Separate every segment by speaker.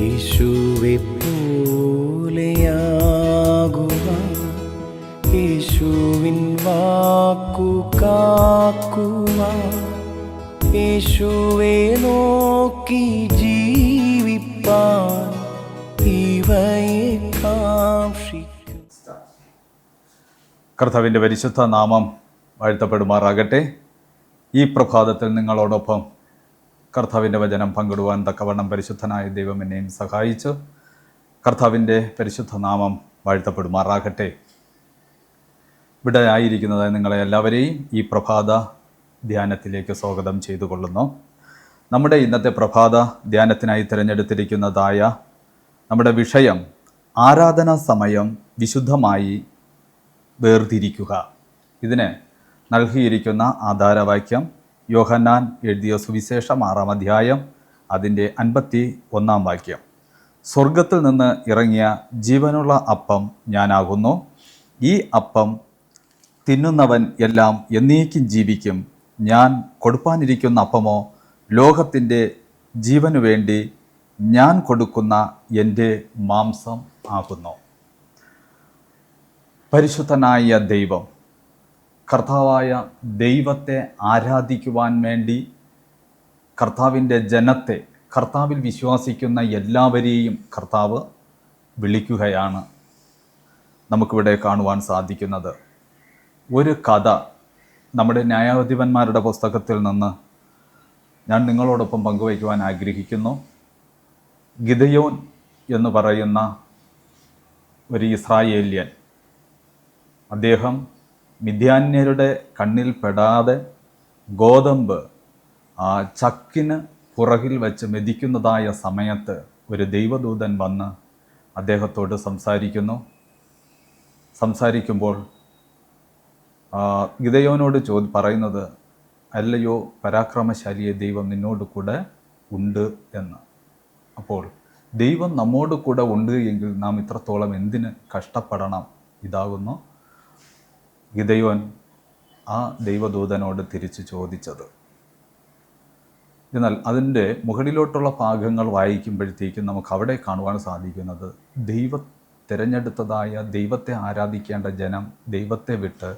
Speaker 1: യേശുവെ പോലെയാകുവാൻ, യേശുവിൻ വാക്കു കാക്കുവാൻ, യേശുവെ നോക്കി ജീവിപ്പാൻ ഇവയെ കാക്ഷിക്കും.
Speaker 2: കർത്താവിൻ്റെ പരിശുദ്ധ നാമം വാഴ്ത്തപ്പെടുമാറാകട്ടെ. ഈ പ്രഭാതത്തിൽ നിങ്ങളോടൊപ്പം കർത്താവിൻ്റെ വചനം പങ്കിടുവാൻ തക്കവണ്ണം പരിശുദ്ധനായ ദൈവം എന്നെയും സഹായിച്ചു. കർത്താവിൻ്റെ പരിശുദ്ധ നാമം വാഴ്ത്തപ്പെടുമാറാകട്ടെ. ഇവിടെ ആയിരിക്കുന്നത് നിങ്ങളെ എല്ലാവരെയും ഈ പ്രഭാത ധ്യാനത്തിലേക്ക് സ്വാഗതം ചെയ്തു കൊള്ളുന്നു. നമ്മുടെ ഇന്നത്തെ പ്രഭാത ധ്യാനത്തിനായി തിരഞ്ഞെടുത്തിരിക്കുന്നതായ നമ്മുടെ വിഷയം ആരാധനാ സമയം വിശുദ്ധമായി വേർതിരിക്കുക. ഇതിന് നൽകിയിരിക്കുന്ന ആധാരവാക്യം യോഹന്നാൻ എഴുതിയ സുവിശേഷം 6-ാം അധ്യായം അതിൻ്റെ 51-ാം വാക്യം. സ്വർഗത്തിൽ നിന്ന് ഇറങ്ങിയ ജീവനുള്ള അപ്പം ഞാനാകുന്നു. ഈ അപ്പം തിന്നുന്നവൻ എല്ലാം എന്നേക്കും ജീവിക്കും. ഞാൻ കൊടുപ്പാനിരിക്കുന്ന അപ്പമോ ലോകത്തിൻ്റെ ജീവനു വേണ്ടി ഞാൻ കൊടുക്കുന്ന എൻ്റെ മാംസം ആകുന്നു. പരിശുദ്ധനായ ദൈവം, കർത്താവായ ദൈവത്തെ ആരാധിക്കുവാൻ വേണ്ടി കർത്താവിൻ്റെ ജനത്തെ, കർത്താവിൽ വിശ്വസിക്കുന്ന എല്ലാവരെയും കർത്താവ് വിളിക്കുകയാണ് നമുക്കിവിടെ കാണുവാൻ സാധിക്കുന്നത്. ഒരു കഥ നമ്മുടെ ന്യായാധിപന്മാരുടെ പുസ്തകത്തിൽ നിന്ന് ഞാൻ നിങ്ങളോടൊപ്പം പങ്കുവയ്ക്കുവാൻ ആഗ്രഹിക്കുന്നു. ഗിദെയോൻ എന്ന് പറയുന്ന ഒരു ഇസ്രായേല്യൻ, അദ്ദേഹം മിദ്യാന്യരുടെ കണ്ണിൽ പെടാതെ ഗോതമ്പ് ചക്കിന് പുറകിൽ വെച്ച് മെതിക്കുന്നതായ സമയത്ത് ഒരു ദൈവദൂതൻ വന്ന് അദ്ദേഹത്തോട് സംസാരിക്കുമ്പോൾ ഗിദെയോനോട് പറയുന്നത്, അല്ലയോ പരാക്രമശാലിയെ, ദൈവം നിന്നോട് കൂടെ ഉണ്ട് എന്ന്. അപ്പോൾ ദൈവം നമ്മോട് കൂടെ ഉണ്ട് എങ്കിൽ നാം ഇത്രത്തോളം എന്തിന് കഷ്ടപ്പെടണം? ഇതാകുന്നു ഗിദെയോൻ ആ ദൈവദൂതനോട് തിരിച്ചു ചോദിച്ചത്. എന്നാൽ അതിൻ്റെ മുകളിലോട്ടുള്ള ഭാഗങ്ങൾ വായിക്കുമ്പോഴത്തേക്കും നമുക്ക് അവിടെ കാണുവാൻ സാധിക്കുന്നത്, തിരഞ്ഞെടുത്തതായ ദൈവത്തെ ആരാധിക്കേണ്ട ജനം ദൈവത്തെ വിട്ട്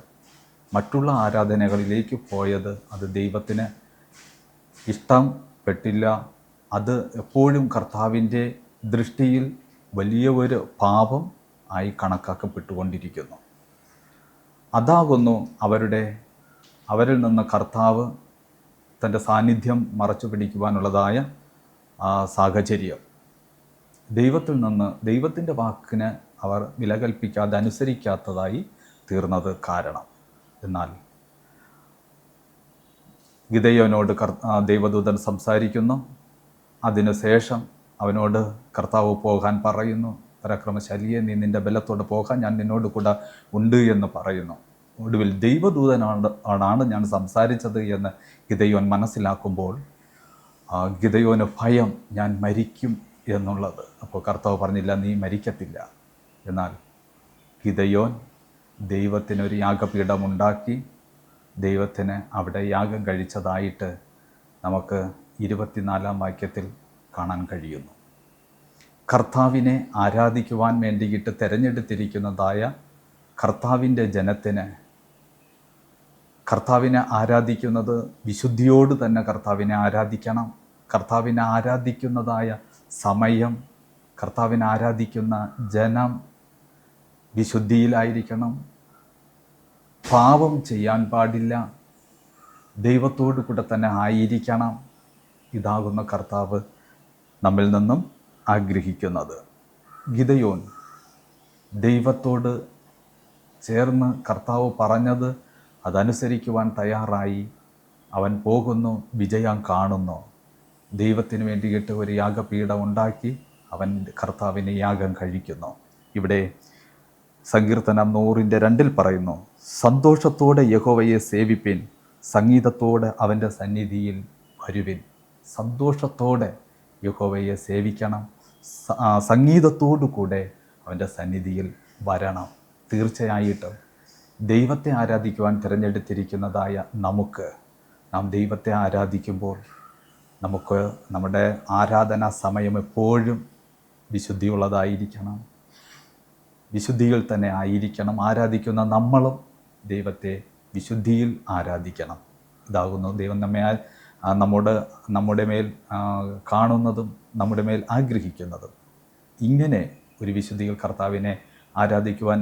Speaker 2: മറ്റുള്ള ആരാധനകളിലേക്ക് പോയത് അത് ദൈവത്തിന് ഇഷ്ടപ്പെട്ടില്ല. അത് എപ്പോഴും കർത്താവിൻ്റെ ദൃഷ്ടിയിൽ വലിയ ഒരു പാപം ആയി കണക്കാക്കപ്പെട്ടുകൊണ്ടിരിക്കുന്നു. അതാകുന്നു അവരിൽ നിന്ന് കർത്താവ് തൻ്റെ സാന്നിധ്യം മറച്ചു പിടിക്കുവാനുള്ളതായ സാഹചര്യം. ദൈവത്തിൽ നിന്ന്, ദൈവത്തിൻ്റെ വാക്കിന് അവർ വില കൽപ്പിക്കാതെ അനുസരിക്കാത്തതായി തീർന്നത് കാരണം. എന്നാൽ ഗിദെയോനോട് ദൈവദൂതൻ സംസാരിക്കുന്നു. അതിനുശേഷം അവനോട് കർത്താവ് പോകാൻ പറയുന്നു. പരാക്രമശാലിയെ, നീ നിൻ്റെ ബലത്തോടെ പോകാൻ ഞാൻ നിന്നോട് കൂടെ ഉണ്ട് എന്ന് പറയുന്നു. ഒടുവിൽ ദൈവദൂതനാണ് ഞാൻ സംസാരിച്ചത് എന്ന് ഗിദെയോൻ മനസ്സിലാക്കുമ്പോൾ ഗിദെയോന് ഭയം, ഞാൻ മരിക്കും എന്നുള്ളത്. അപ്പോൾ കർത്താവ് പറഞ്ഞില്ല, നീ മരിക്കത്തില്ല. എന്നാൽ ഗിദെയോൻ ദൈവത്തിനൊരു യാഗപീഠമുണ്ടാക്കി ദൈവത്തിന് അവിടെ യാഗം കഴിച്ചതായിട്ട് നമുക്ക് 24-ാം വാക്യത്തിൽ കാണാൻ കഴിയുന്നു. കർത്താവിനെ ആരാധിക്കുവാൻ വേണ്ടിയിട്ട് തിരഞ്ഞെടുത്തിരിക്കുന്നതായ കർത്താവിൻ്റെ ജനത്തിന് കർത്താവിനെ ആരാധിക്കുന്നത് വിശുദ്ധിയോട് തന്നെ കർത്താവിനെ ആരാധിക്കണം. കർത്താവിനെ ആരാധിക്കുന്നതായ സമയം, കർത്താവിനെ ആരാധിക്കുന്ന ജനം വിശുദ്ധിയിലായിരിക്കണം. പാപം ചെയ്യാൻ പാടില്ല. ദൈവത്തോടു കൂടെ തന്നെ ആയിരിക്കണം. ഇതാകുന്ന കർത്താവ് നമ്മിൽ നിന്നും ആഗ്രഹിക്കുന്നത്. ഗിദെയോൻ ദൈവത്തോട് ചേർന്ന് കർത്താവ് പറഞ്ഞത് അതനുസരിക്കുവാൻ തയ്യാറായി. അവൻ പോകുന്നു, വിജയം കാണുന്നു. ദൈവത്തിന് വേണ്ടിയിട്ട് ഒരു യാഗപീഠം ഉണ്ടാക്കി അവൻ കർത്താവിനെ യാഗം കഴിക്കുന്നു. ഇവിടെ സങ്കീർത്തനം 100-2 പറയുന്നു, സന്തോഷത്തോടെ യഹോവയെ സേവിപ്പിൻ, സംഗീതത്തോടെ അവൻ്റെ സന്നിധിയിൽ വരുവിൻ. സന്തോഷത്തോടെ യഹോവയെ സേവിക്കണം, സംഗീതത്തോടു കൂടെ അവൻ്റെ സന്നിധിയിൽ വരണം. തീർച്ചയായിട്ടും ദൈവത്തെ ആരാധിക്കുവാൻ തിരഞ്ഞെടുത്തിരിക്കുന്നതായ നാം ദൈവത്തെ ആരാധിക്കുമ്പോൾ നമുക്ക് നമ്മുടെ ആരാധനാ സമയം എപ്പോഴും വിശുദ്ധിയുള്ളതായിരിക്കണം. വിശുദ്ധിയിൽ തന്നെ ആയിരിക്കണം. ആരാധിക്കുന്ന നമ്മളും ദൈവത്തെ വിശുദ്ധിയിൽ ആരാധിക്കണം. ഇതാകുന്നു ദൈവം നമ്മുടെ മേൽ കാണുന്നതും നമ്മുടെ മേൽ ആഗ്രഹിക്കുന്നതും. ഇങ്ങനെ ഒരു വിശുദ്ധിയിൽ കർത്താവിനെ ആരാധിക്കുവാൻ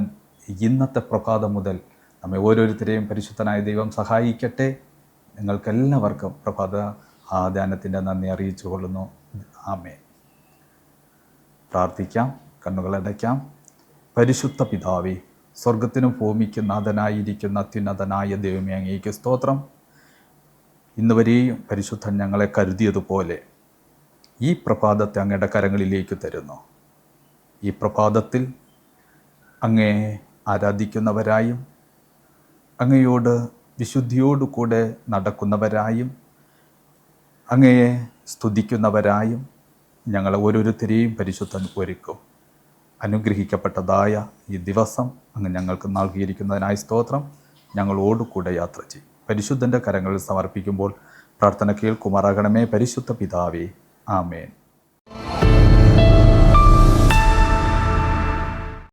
Speaker 2: ഇന്നത്തെ പ്രഭാതം മുതൽ നമ്മെ ഓരോരുത്തരെയും പരിശുദ്ധനായ ദൈവം സഹായിക്കട്ടെ. നിങ്ങൾക്കെല്ലാവർക്കും പ്രഭാത ധ്യാനത്തിൻ്റെ നന്ദി അറിയിച്ചു കൊള്ളുന്നു. ആമേൻ. പ്രാർത്ഥിക്കാം. കണ്ണുകളടയ്ക്കാം. പരിശുദ്ധ പിതാവേ, സ്വർഗത്തിനും ഭൂമിക്കും നാഥനായിരിക്കുന്ന അത്യുന്നതനായ ദൈവമേ, അങ്ങേക്ക് സ്തോത്രം. ഇന്നുവരെയും പരിശുദ്ധൻ ഞങ്ങളെ കരുതിയതുപോലെ ഈ പ്രഭാതത്തെ അങ്ങയുടെ കരങ്ങളിലേക്ക് തരുന്നു. ഈ പ്രഭാതത്തിൽ അങ്ങേ ആരാധിക്കുന്നവരായും അങ്ങയോട് വിശുദ്ധിയോടുകൂടെ നടക്കുന്നവരായും അങ്ങയെ സ്തുതിക്കുന്നവരായും ഞങ്ങളെ ഓരോരുത്തരെയും പരിശുദ്ധൻ ഒരുക്കും. അനുഗ്രഹിക്കപ്പെട്ടതായ ഈ ദിവസം അങ്ങ് ഞങ്ങൾക്ക് നൽകിയിരിക്കുന്നതിനായി സ്തോത്രം. ഞങ്ങളോടുകൂടെ യാത്ര ചെയ്യും. പരിശുദ്ധൻ്റെ കരങ്ങളിൽ സമർപ്പിക്കുമ്പോൾ പ്രാർത്ഥന കേൾക്കുമാറാകണമേ. പരിശുദ്ധ പിതാവേ, ആമേൻ.